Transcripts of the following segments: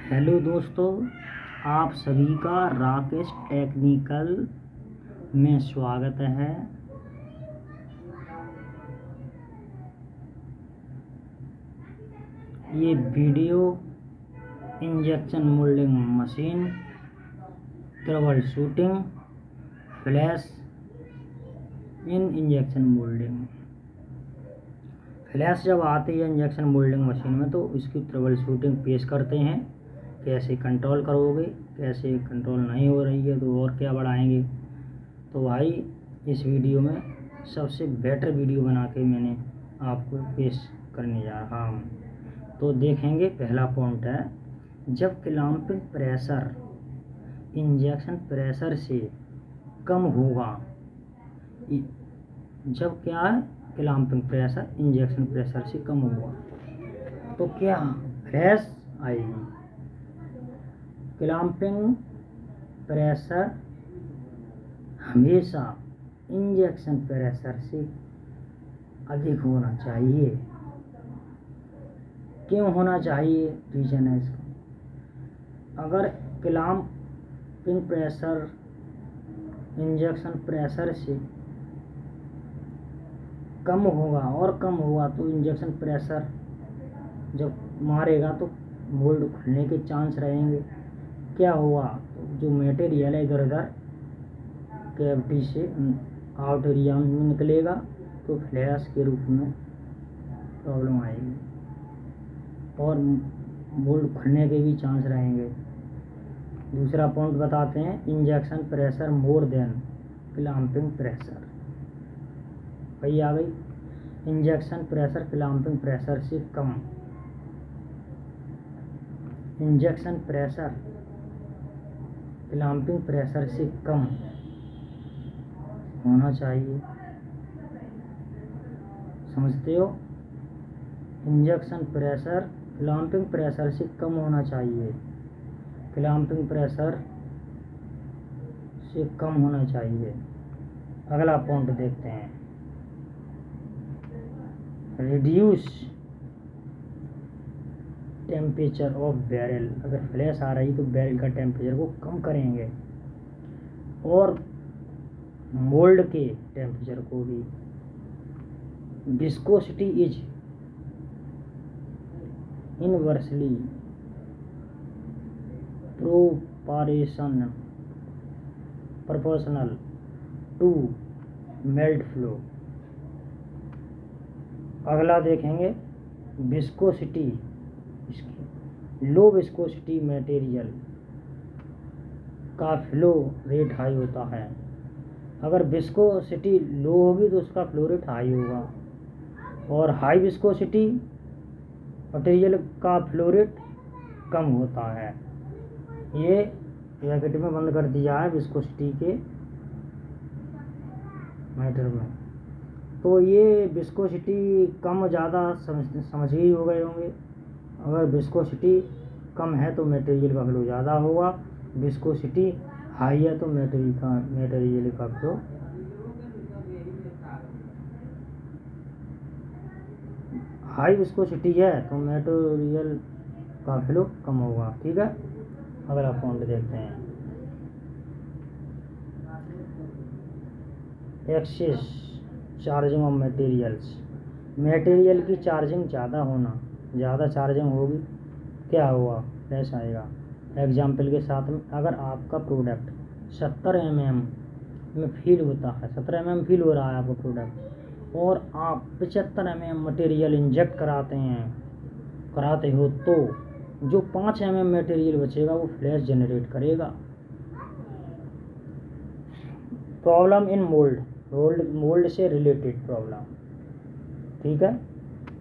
Hello दोस्तों, आप सभी का राकेश टेक्निकल में स्वागत है। ये video injection moulding machine troubleshooting flash in injection moulding. Flash जब आती है इंजेक्शन मोल्डिंग मशीन में तो इसकी ट्रबल शूटिंग पेश करते हैं। कैसे कंट्रोल करोगे, कैसे कंट्रोल नहीं हो रही है तो और क्या बढ़ाएंगे। तो भाई इस वीडियो में सबसे बेटर वीडियो बना के मैंने आपको पेश करने जा रहा हूँ। तो देखेंगे, पहला पॉइंट है, जब क्लैंपिंग प्रेशर इंजेक्शन प्रेशर से कम होगा। जब क्या है, क्लैंपिंग प्रेशर इंजेक्शन प्रेशर से कम होगा तो क्या फ्लैश आएगी। क्लैंपिंग प्रेशर हमेशा इंजेक्शन प्रेशर से अधिक होना चाहिए। क्यों होना चाहिए, रीजन है इसका। अगर क्लैंपिंग प्रेशर इंजेक्शन प्रेशर से कम होगा और कम होगा तो इंजेक्शन प्रेशर जब मारेगा तो मोल्ड खुलने के चांस रहेंगे। क्या हुआ, तो जो मटेरियल है इधर उधर कैविटी से आउट एरिया में निकलेगा तो फ्लैश के रूप में प्रॉब्लम आएगी और मोल्ड खुलने के भी चांस रहेंगे। दूसरा पॉइंट बताते हैं, injection pressure more than clamping pressure. वही आ गई, इंजेक्शन प्रेशर क्लैंपिंग प्रेशर से कम। इंजेक्शन प्रेशर क्लैंपिंग प्रेशर से कम होना चाहिए, समझते हो। इंजेक्शन प्रेशर क्लैंपिंग प्रेशर से कम होना चाहिए, क्लैंपिंग प्रेशर से कम होना चाहिए। अगला पॉइंट देखते हैं, रिड्यूस टेम्परेचर ऑफ बैरल। अगर फ्लैश आ रही तो बैरल का टेम्परेचर को कम करेंगे और मोल्ड के टेम्परेचर को भी। Viscosity is inversely proportional to melt flow. अगला देखेंगे, विस्कोसिटी, इसकी लो विस्कोसिटी मटेरियल का फ्लो रेट हाई होता है। अगर विस्कोसिटी लो होगी तो उसका फ्लो रेट हाई होगा और हाई विस्कोसिटी मटेरियल का फ्लो रेट कम होता है। ये ब्रैकेट में बंद कर दिया है विस्कोसिटी के मैटर में। तो ये विस्कोसिटी कम ज़्यादा समझ ही हो गए होंगे। अगर विस्कोसिटी कम है तो मटेरियल का फ्लो ज़्यादा होगा, विस्कोसिटी हाई है तो मटेरियल का फ्लो हाई विस्कोसिटी है तो मटेरियल का फ्लो कम होगा। ठीक है, अगला पॉइंट देखते हैं, excess charging of materials. Material की चार्जिंग ज़्यादा होना, ज़्यादा चार्जिंग होगी क्या हुआ, फ्लैश आएगा। एग्जाम्पल के साथ में, अगर आपका प्रोडक्ट 70 mm में फील होता है, 70 mm फील हो रहा है आपका प्रोडक्ट और आप 75 mm मटेरियल इंजेक्ट कराते हो तो जो 5 mm मटेरियल बचेगा वो फ्लैश जनरेट करेगा। प्रॉब्लम इन मोल्ड से रिलेटेड प्रॉब्लम। ठीक है,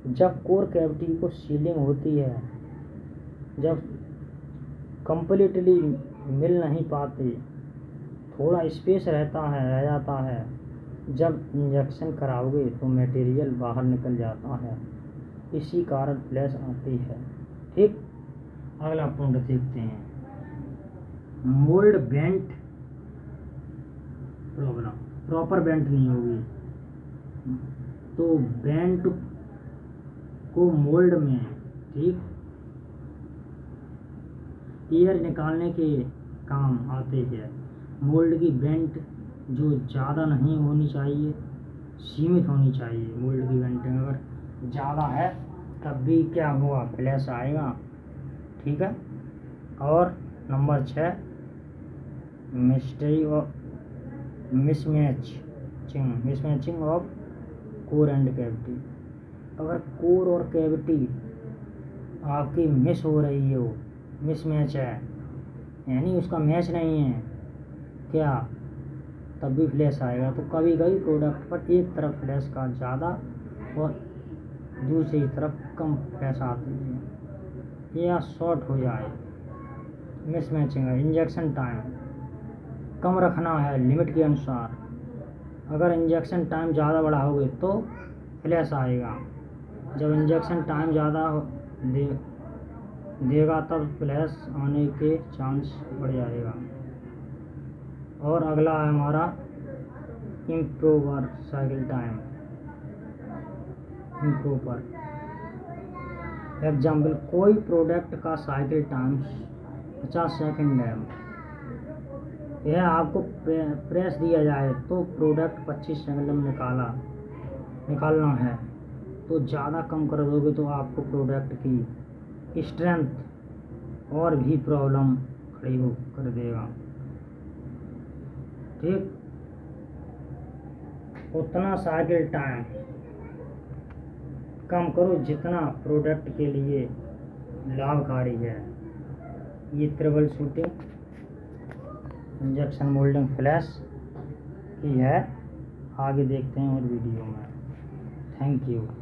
जब कोर कैविटी को सीलिंग होती है, जब कंप्लीटली मिल नहीं पाते, थोड़ा स्पेस रह जाता है, जब इंजेक्शन कराओगे तो मटेरियल बाहर निकल जाता है, इसी कारण फ्लैश आती है। ठीक, अगला पॉइंट देखते हैं, mould bent problem. Proper bent नहीं होगी तो बेंट को मोल्ड में, ठीक, एयर निकालने के काम आते हैं। मोल्ड की वेंट जो ज़्यादा नहीं होनी चाहिए, सीमित होनी चाहिए। मोल्ड की वेंटिंग अगर ज़्यादा है तब भी क्या हुआ, फ्लैश आएगा। ठीक है। और number 6, mystery of mismatching of core and cavity. अगर कोर और कैविटी आपकी मिस हो रही हो, मिसमैच है, यानी उसका मैच नहीं है क्या, तब भी फ्लैश आएगा। तो कभी कभी प्रोडक्ट पर एक तरफ फ्लैश का ज़्यादा और दूसरी तरफ कम फ्लैश आती है या शॉर्ट हो जाए, मिसमैचिंग है। इंजेक्शन टाइम कम रखना है लिमिट के अनुसार। अगर इंजेक्शन टाइम ज़्यादा बढ़ाओगे तो फ्लैश आएगा। जब इंजेक्शन टाइम ज़्यादा देगा तब फ्लैश आने के चांस बढ़ जाएगा। और अगला है हमारा improper cycle time. Improper example, कोई प्रोडक्ट का साइकिल टाइम 50 सेकंड है, यह आपको प्रेस दिया जाए तो प्रोडक्ट 25 सेकंड में निकालना है, तो ज़्यादा कम कर दोगे तो आपको प्रोडक्ट की स्ट्रेंथ और भी प्रॉब्लम खड़ी हो कर देगा। ठीक, उतना साइकिल टाइम कम करो जितना प्रोडक्ट के लिए लाभकारी है। ये trouble shooting injection moulding flash की है। आगे देखते हैं और वीडियो में। Thank you.